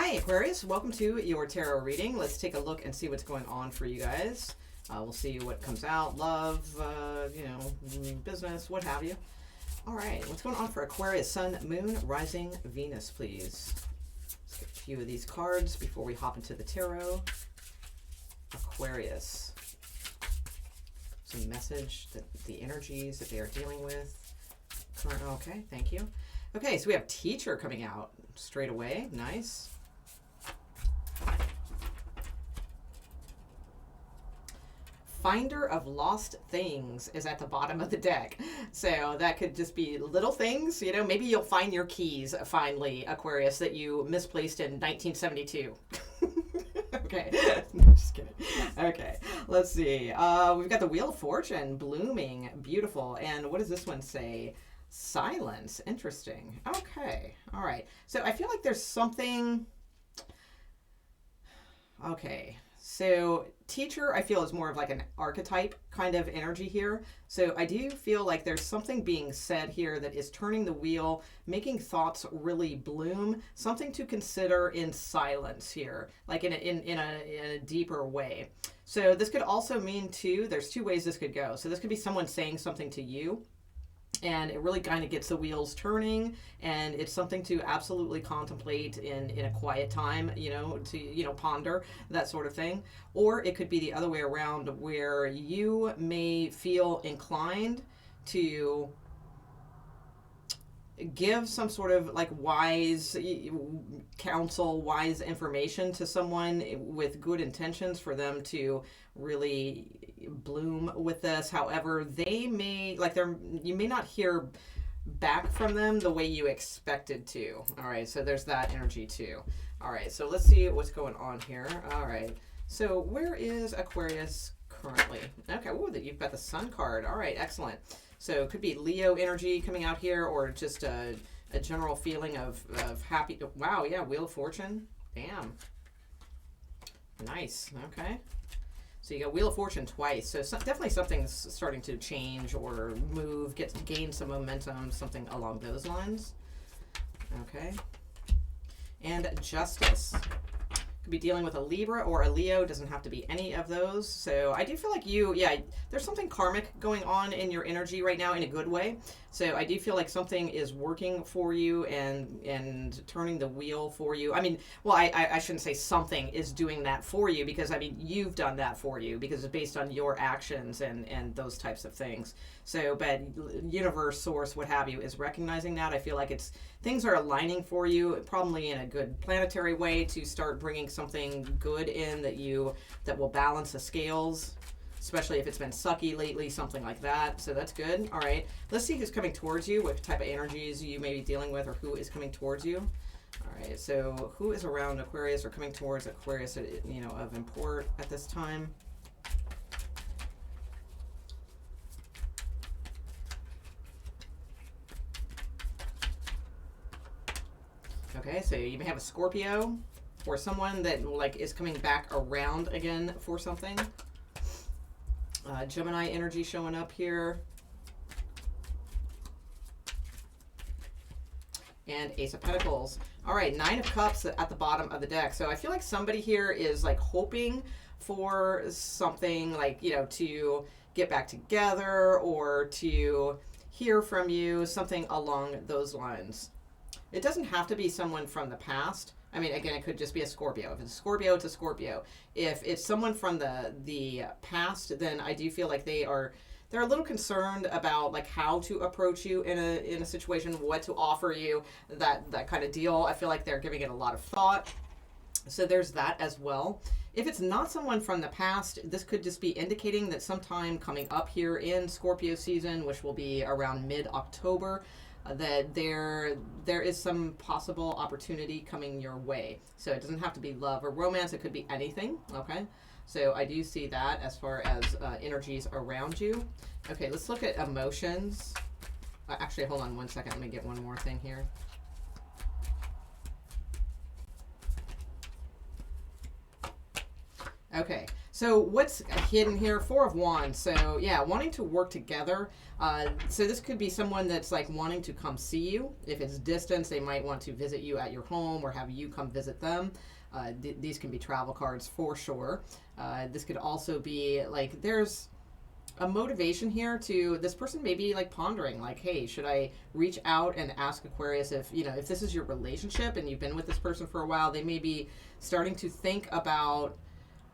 Hi Aquarius, welcome to your tarot reading. Let's take a look and see what's going on for you guys. We'll see what comes out, love, business, what have you. All right, what's going on for Aquarius, Sun, Moon, Rising, Venus, please. Let's get a few of these cards before we hop into the tarot. Aquarius. Some message that the energies that they are dealing with. Okay, thank you. Okay, so we have Teacher coming out straight away. Nice. Finder of Lost Things is at the bottom of the deck. So that could just be little things, you know, maybe you'll find your keys finally, Aquarius, that you misplaced in 1972. Okay, just kidding. Okay, let's see. We've got the Wheel of Fortune, blooming, beautiful. And what does this one say? Silence. Interesting. Okay, all right. So I feel like there's something... Okay, so Teacher, I feel, is more of like an archetype kind of energy here. So I do feel like there's something being said here that is turning the wheel, making thoughts really bloom, something to consider in silence here, like in a deeper way. So this could also mean too, there's two ways this could go. So this could be someone saying something to you, and it really kind of gets the wheels turning, and it's something to absolutely contemplate in a quiet time, to ponder, that sort of thing. Or it could be the other way around, where you may feel inclined to give some sort of like wise counsel, wise information to someone with good intentions for them to really bloom with this. However, they may, you may not hear back from them the way you expected to. All right, so there's that energy too. All right, so let's see what's going on here. All right, so where is Aquarius currently? Okay, ooh, you've got the Sun card. All right, excellent. So it could be Leo energy coming out here, or just a general feeling of happy. Wow, yeah, Wheel of Fortune. Damn. Nice. Okay. So you got Wheel of Fortune twice. So definitely something's starting to change or move, gain some momentum, something along those lines. Okay. And Justice. Could be dealing with a Libra or a Leo. Doesn't have to be any of those. So I do feel like there's something karmic going on in your energy right now in a good way. So I do feel like something is working for you and turning the wheel for you. I mean, well, I shouldn't say something is doing that for you, because I mean, you've done that for you because it's based on your actions and those types of things. So, but universe, source, what have you, is recognizing that. I feel like things are aligning for you, probably in a good planetary way, to start bringing something good in that will balance the scales, especially if it's been sucky lately, something like that. So that's good. All right, let's see who's coming towards you, what type of energies you may be dealing with, or who is coming towards you. All right, so who is around Aquarius or coming towards Aquarius, of import at this time? Okay, so you may have a Scorpio or someone that is coming back around again for something. Gemini energy showing up here. And Ace of Pentacles. All right, Nine of Cups at the bottom of the deck. So I feel like somebody here is hoping for something to get back together or to hear from you, something along those lines. It doesn't have to be someone from the past. I mean, again, it could just be a Scorpio. If it's a Scorpio, it's a Scorpio. If it's someone from the past, then I do feel like they're a little concerned about how to approach you in a situation, what to offer you, that kind of deal. I feel like they're giving it a lot of thought. So there's that as well. If it's not someone from the past, this could just be indicating that sometime coming up here in Scorpio season, which will be around mid-October, that there is some possible opportunity coming your way. So it doesn't have to be love or romance. It could be anything, okay? So I do see that as far as energies around you. Okay, let's look at emotions. Actually, hold on one second. Let me get one more thing here. Okay, So what's hidden here? Four of Wands. So yeah, wanting to work together. So this could be someone that's like wanting to come see you. If it's distance, they might want to visit you at your home or have you come visit them. These can be travel cards for sure. This could also be like there's a motivation here to this person may be like pondering like, hey, should I reach out and ask Aquarius if, you know, if this is your relationship and you've been with this person for a while, they may be starting to think about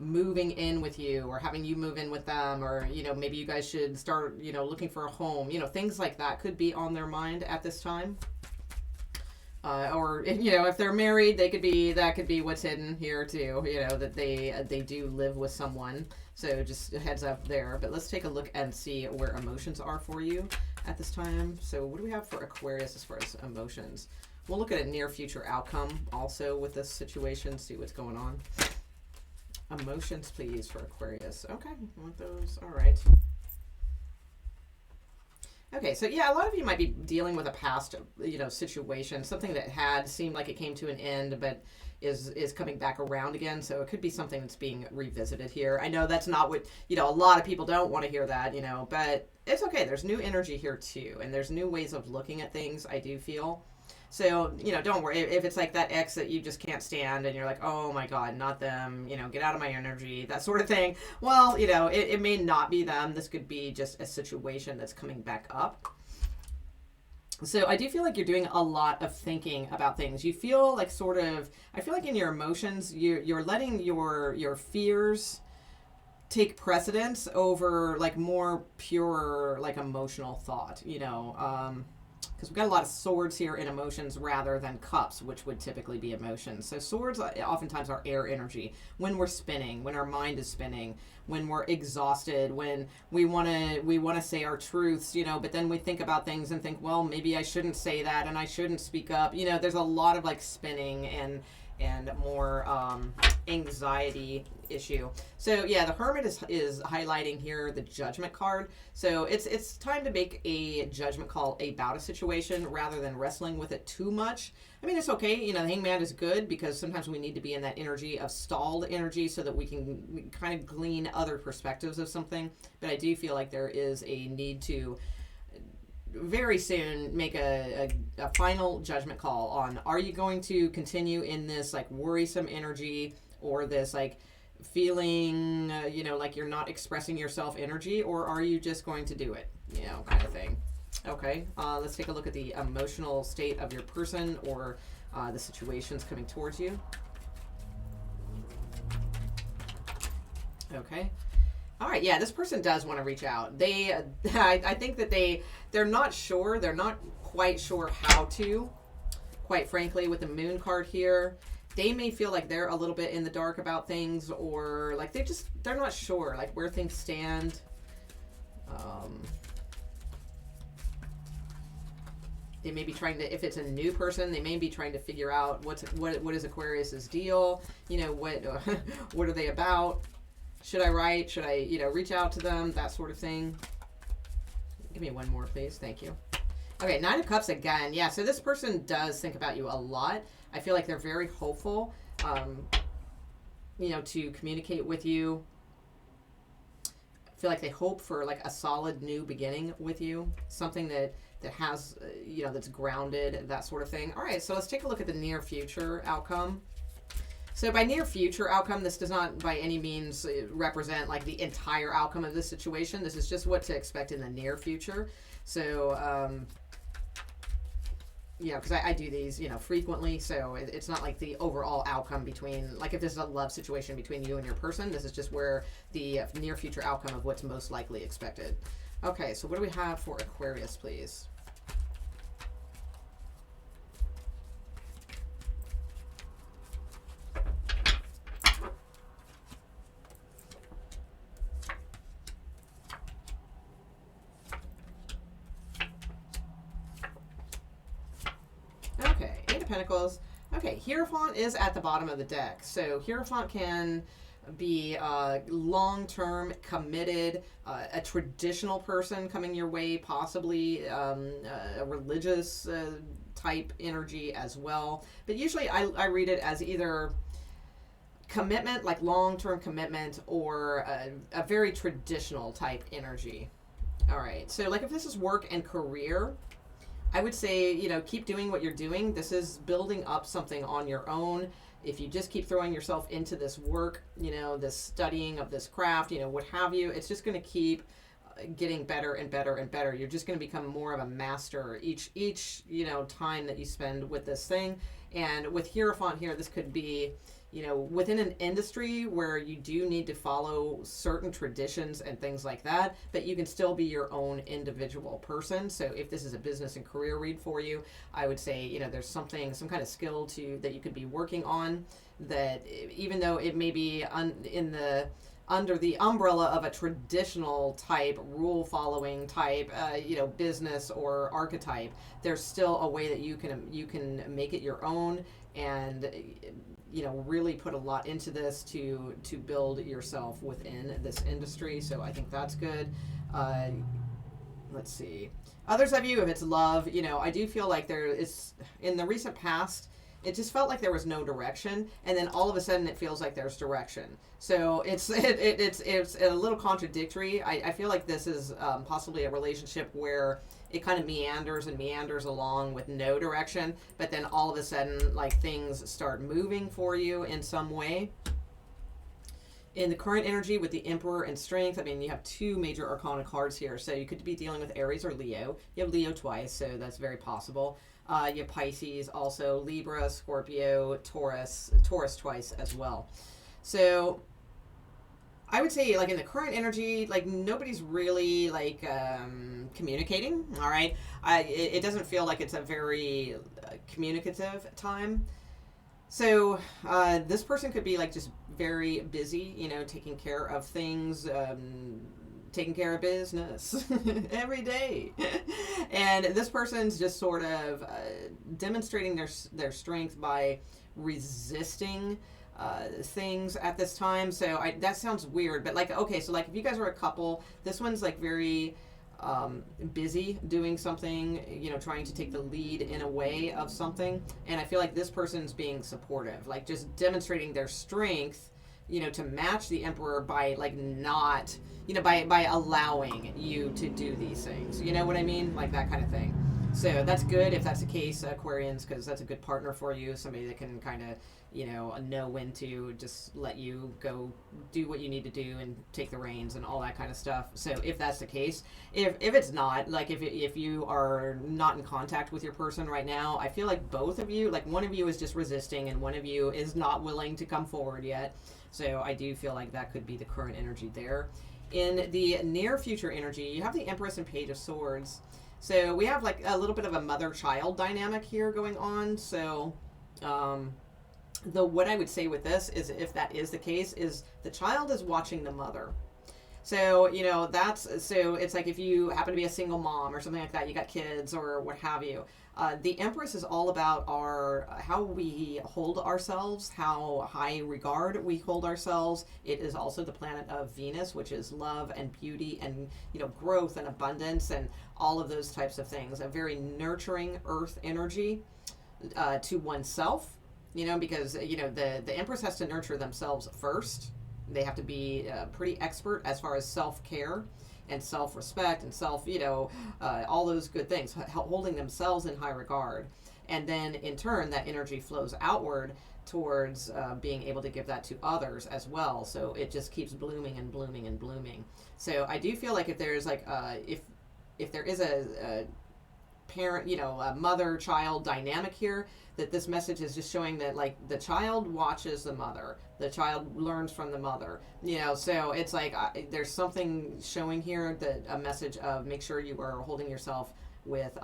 moving in with you or having you move in with them, or, you know, maybe you guys should start, you know, looking for a home, you know, things like that could be on their mind at this time. Or, you know, if they're married, that could be what's hidden here too, you know, that they do live with someone. So just a heads up there. But let's take a look and see where emotions are for you at this time. So what do we have for Aquarius as far as emotions? We'll look at a near future outcome also with this situation, see what's going on. Emotions, please, for Aquarius. Okay, I want those. All right. Okay, so yeah, a lot of you might be dealing with a past, you know, situation, something that had seemed like it came to an end, but is coming back around again. So it could be something that's being revisited here. I know that's not what, you know, a lot of people don't want to hear that, you know, but it's okay. There's new energy here too, and there's new ways of looking at things, I do feel. So, you know, don't worry if it's like that ex that you just can't stand and you're like, oh my God, not them, you know, get out of my energy, that sort of thing. Well, you know, it may not be them. This could be just a situation that's coming back up. So I do feel like you're doing a lot of thinking about things. You feel like sort of, I feel like in your emotions, you're letting your fears take precedence over like more pure, like emotional thought, you know, because we've got a lot of swords here in emotions rather than cups, which would typically be emotions. So swords oftentimes are air energy. When we're spinning, when our mind is spinning, when we're exhausted, when we want to say our truths, you know, but then we think about things and think, well, maybe I shouldn't say that and I shouldn't speak up. You know, there's a lot of like spinning and more anxiety issue. So yeah, the Hermit is highlighting here the Judgment card. So it's time to make a judgment call about a situation rather than wrestling with it too much. I mean, it's okay. You know, the Hangman is good because sometimes we need to be in that energy of stalled energy so that we can kind of glean other perspectives of something. But I do feel like there is a need to very soon make a final judgment call on, are you going to continue in this like worrisome energy or this like feeling you know, like you're not expressing yourself energy, or are you just going to do it, you know, kind of thing. Okay, let's take a look at the emotional state of your person or the situations coming towards you. Okay. All right, yeah, this person does want to reach out. They, I think that they're not sure. They're not quite sure how to, quite frankly, with the Moon card here. They may feel like they're a little bit in the dark about things, or like they're not sure, like where things stand. They may be trying to, if it's a new person, they may be trying to figure out what is Aquarius's deal. You know, what are they about? Should I write? Should I, you know, reach out to them? That sort of thing. Give me one more, please. Thank you. Okay, Nine of Cups again. Yeah, so this person does think about you a lot. I feel like they're very hopeful, you know, to communicate with you. I feel like they hope for like a solid new beginning with you. Something that has, you know, that's grounded, that sort of thing. All right, so let's take a look at the near future outcome. So by near future outcome, this does not by any means represent like the entire outcome of this situation. This is just what to expect in the near future. So, you know, because I do these, you know, frequently. So it's not like the overall outcome between, like if this is a love situation between you and your person, this is just where the near future outcome of what's most likely expected. Okay, so what do we have for Aquarius, please? Pentacles. Okay, Hierophant is at the bottom of the deck. So Hierophant can be long-term, committed, a traditional person coming your way, possibly a religious type energy as well. But usually I read it as either commitment, like long-term commitment, or a very traditional type energy. All right, so like if this is work and career, I would say, keep doing what you're doing. This is building up something on your own. If you just keep throwing yourself into this work, this studying of this craft, what have you, it's just going to keep getting better and better and better. You're just going to become more of a master each time that you spend with this thing. And with Hierophant here, this could be within an industry where you do need to follow certain traditions and things like that, but you can still be your own individual person. So if this is a business and career read for you, I would say, there's some kind of skill that you could be working on, that even though it may be under the umbrella of a traditional type, rule following type, business or archetype, there's still a way that you can make it your own, and really put a lot into this to build yourself within this industry. So I think that's good. Let's see. Others of you, if it's love, I do feel like there is, in the recent past, it just felt like there was no direction, and then all of a sudden it feels like there's direction. So it's a little contradictory. I feel like this is possibly a relationship where it kind of meanders along with no direction, but then all of a sudden, like, things start moving for you in some way. In the current energy with the Emperor and Strength, I mean, you have two major Arcana cards here, so you could be dealing with Aries or Leo. You have Leo twice, so that's very possible. You have Pisces, also Libra, Scorpio, Taurus twice as well. So I would say, like, in the current energy, like, nobody's really, like, communicating, all right? It doesn't feel like it's a very communicative time. So this person could be, like, just very busy, taking care of things, taking care of business every day. And this person's just sort of demonstrating their strength by resisting things at this time. So that sounds weird, but, like, okay, so, like, if you guys are a couple, this one's, like, very busy doing something, trying to take the lead in a way of something. And I feel like this person's being supportive, like, just demonstrating their strength, to match the Emperor by, like, not, by allowing you to do these things. You know what I mean? Like, that kind of thing. So that's good if that's the case, Aquarians, because that's a good partner for you, somebody that can kind of, know when to just let you go do what you need to do and take the reins and all that kind of stuff. So if that's the case, if it's not, like, if you are not in contact with your person right now, I feel like both of you, like, one of you is just resisting and one of you is not willing to come forward yet. So I do feel like that could be the current energy there. In the near future energy, you have the Empress and Page of Swords. So we have, like, a little bit of a mother-child dynamic here going on. So what I would say with this is, if that is the case, is the child is watching the mother. So, so it's like if you happen to be a single mom or something like that, you got kids or what have you. The Empress is all about how we hold ourselves, how high regard we hold ourselves. It is also the planet of Venus, which is love and beauty and, growth and abundance and all of those types of things. A very nurturing earth energy to oneself, because, the Empress has to nurture themselves first. They have to be pretty expert as far as self-care and self-respect and all those good things, holding themselves in high regard. And then, in turn, that energy flows outward towards being able to give that to others as well. So it just keeps blooming and blooming and blooming. So I do feel like if there's, like, if there is a parent, a mother-child dynamic here, that this message is just showing that, like, the child watches the mother, the child learns from the mother, so it's like there's something showing here, that a message of make sure you are holding yourself with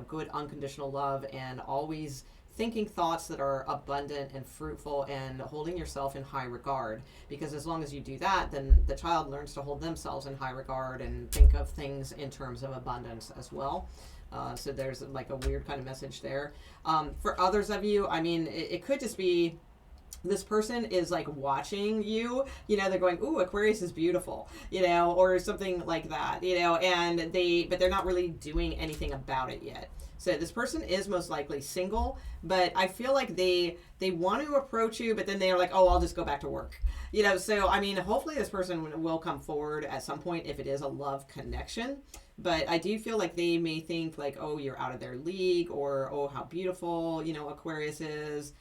good unconditional love, and always thinking thoughts that are abundant and fruitful, and holding yourself in high regard, because as long as you do that, then the child learns to hold themselves in high regard and think of things in terms of abundance as well. So there's, like, a weird kind of message there. For others of you, I mean, it could just be this person is like watching you, you know, they're going, ooh, Aquarius is beautiful, you know, or something like that, you know, but they're not really doing anything about it yet. So this person is most likely single, but I feel like they want to approach you, but then they're like, oh, I'll just go back to work. You know, so I mean, hopefully this person will come forward at some point if it is a love connection. But I do feel like they may think like, oh, you're out of their league, or oh, how beautiful, you know, Aquarius is.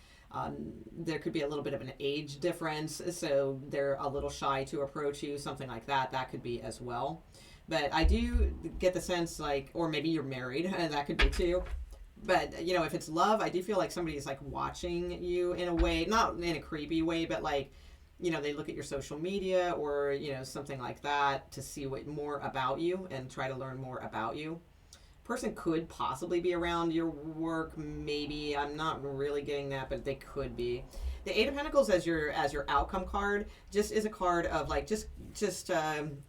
There could be a little bit of an age difference, so they're a little shy to approach you, something like that. That could be as well. But I do get the sense like, or maybe you're married, that could be too. But, you know, if it's love, I do feel like somebody's like watching you in a way, not in a creepy way, but like, you know, they look at your social media or, you know, something like that to see what more about you and try to learn more about you. Person could possibly be around your work, maybe. I'm not really getting that, but they could be. The Eight of Pentacles as your outcome card just is a card of like just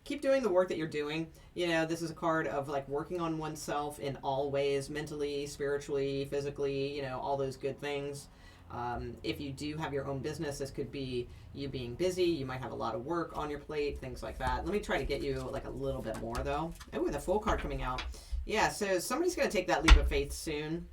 keep doing the work that you're doing. You know, this is a card of like working on oneself in all ways, mentally, spiritually, physically, you know, all those good things. If you do have your own business, this could be you being busy. You might have a lot of work on your plate, things like that. Let me try to get you like a little bit more though. Oh, the Fool card coming out. Yeah, so somebody's going to take that leap of faith soon.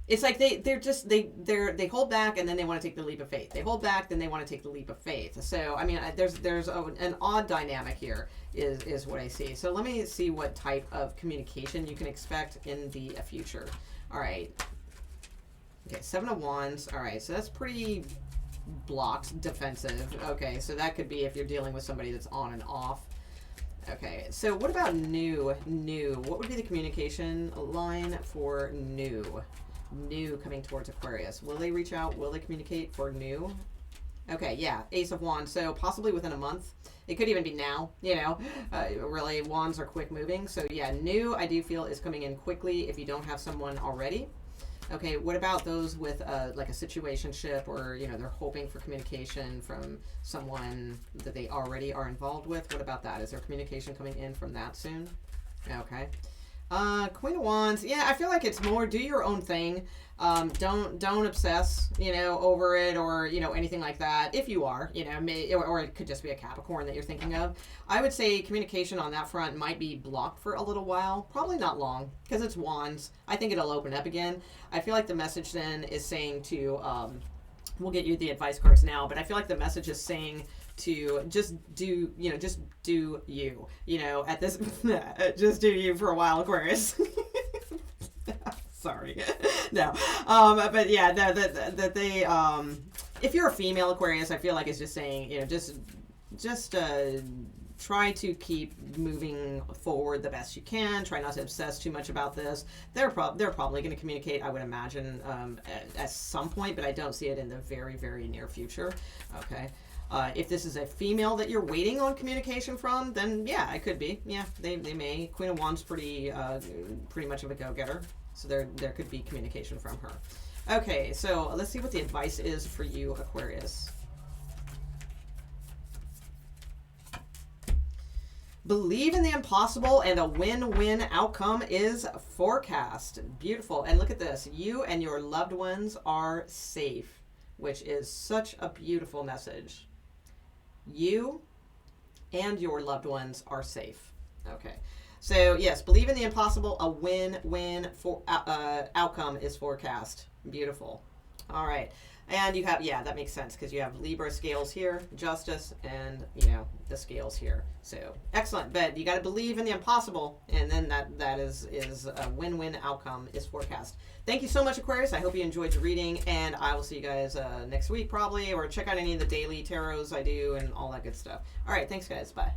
It's like they hold back and then they want to take the leap of faith. They hold back, then they want to take the leap of faith. So I mean, there's an odd dynamic here is what I see. So let me see what type of communication you can expect in the future. All right. Okay, Seven of Wands. All right, so that's pretty blocked, defensive. Okay, so that could be if you're dealing with somebody that's on and off. Okay, so what about new? What would be the communication line for new? New coming towards Aquarius. Will they reach out? Will they communicate for new? Okay, yeah, Ace of Wands. So possibly within a month. It could even be now, you know. Really, wands are quick moving. So yeah, new I do feel is coming in quickly if you don't have someone already. Okay, what about those with like a situationship, or, you know, they're hoping for communication from someone that they already are involved with? What about that? Is there communication coming in from that soon? Okay. Queen of Wands. Yeah, I feel like it's more do your own thing. Don't obsess, you know, over it, or, you know, anything like that. If you are, you know, or it could just be a Capricorn that you're thinking of. I would say communication on that front might be blocked for a little while. Probably not long, because it's Wands. I think it'll open up again. I feel like the message then is saying to, we'll get you the advice cards now, but I feel like the message is saying to just do, you know, just do you, you know, at this, just do you for a while, Aquarius. Sorry. No. But yeah, that they, if you're a female Aquarius, I feel like it's just saying, you know, just try to keep moving forward the best you can. Try not to obsess too much about this. They're probably going to communicate, I would imagine, at some point, but I don't see it in the very, very near future. Okay. If this is a female that you're waiting on communication from, then yeah, it could be. Yeah, they may. Queen of Wands pretty much of a go-getter. So there could be communication from her. Okay, so let's see what the advice is for you, Aquarius. Believe in the impossible and a win-win outcome is forecast. Beautiful. And look at this. You and your loved ones are safe, which is such a beautiful message. You and your loved ones are safe. Okay. So yes, believe in the impossible. A win-win outcome is forecast. Beautiful. All right. And you have, yeah, that makes sense because you have Libra scales here, justice, and, you know, the scales here. So excellent. But you got to believe in the impossible, and then that is a win-win outcome is forecast. Thank you so much, Aquarius. I hope you enjoyed your reading, and I will see you guys next week probably, or check out any of the daily tarots I do and all that good stuff. All right. Thanks, guys. Bye.